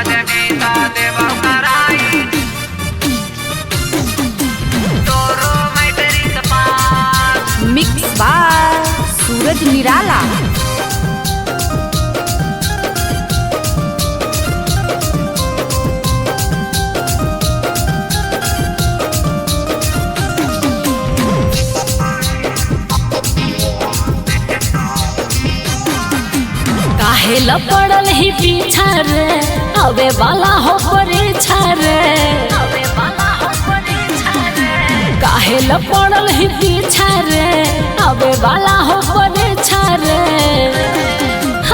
देता देवा कराई तोरो मैटरी कपास। मिक्स बाय सूरज निराला। काहेला पड़ल ही पीछा रे अबे वाला हो परीक्षा रे। काहेला पड़ल ही पीछा रे अबे वाला हो परीक्षा रे।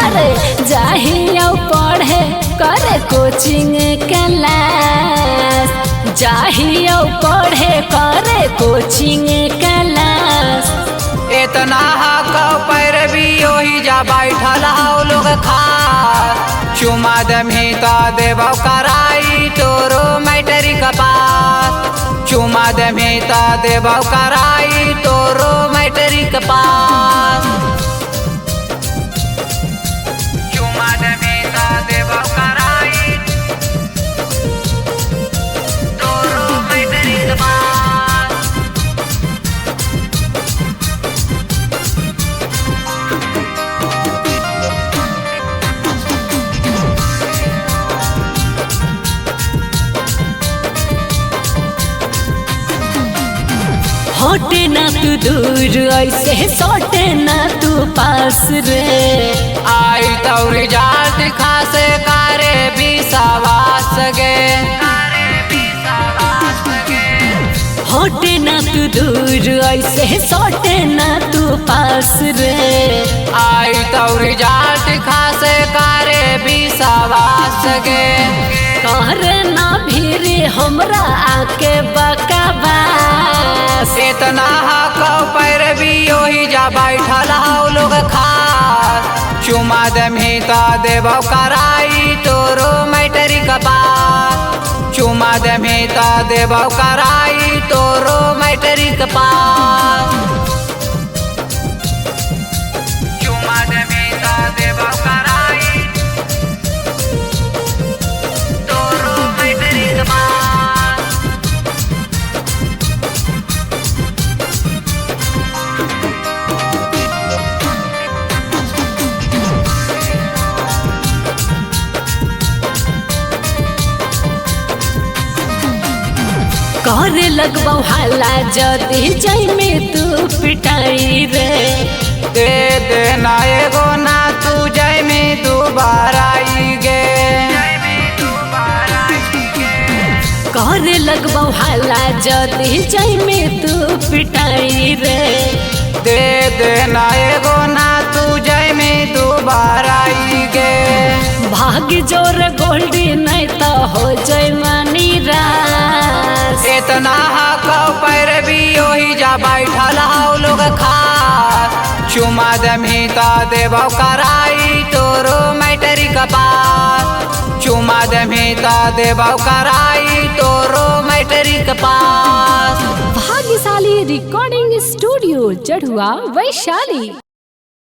अरे जाहियो पढ़े करे कोचिंग क्लास, जाहियो पढ़े करे कोचिंग क्लास। इतना हक पैरवी ओही जा बैठल हो लोग खास। चुमा देता देवा कराई तोरो मैटरी कपास। चुमा देता देवा कराई तोरो मैटरी कपास। चुमा देता देवा कराई तोरो मैटरी कपास। हटे ना तू दूर ऐसे सटे ना तू पास रे। आई तो रिजल्ट खासे करे विश्वास गे। हटे ना तू दूर ऐसे सटे ना तू पास रे। आई तो रिजल्ट खासे करे विश्वास गे। करे ना भीरे हमरा आके बकवास। इतना हक पैरवी ओही जा बैठल हो लोग खास। चुमा देता देवा कराई तोरो मैटरी कपास। चुमा देता देवा कराई तोरो मैटरी कपास। चुमा देता देवा कराई तोरो मैटरी कपास। करे लगबौ हाला जदी जाई में तू पिटाई रे। दे देना एगो ना तू जय में दोबारा आई गे। करे लगबौ हाला जदी जाई में तू पिटाई रे। दे देना एगो ना तू जय में दोबारा आई गे। भाग जोर गोल्डी नहीं तो हो जाए मानी रास। इतना हक पैरवी ओही जा बैठल हो लोग खास। चुमा देता देवा कराई तोरो मैटरी कपास। चुमा देता देवा कराई तोरो मैटरी कपास। भाग्यशाली रिकॉर्डिंग स्टूडियो जड़ुआ वैशाली।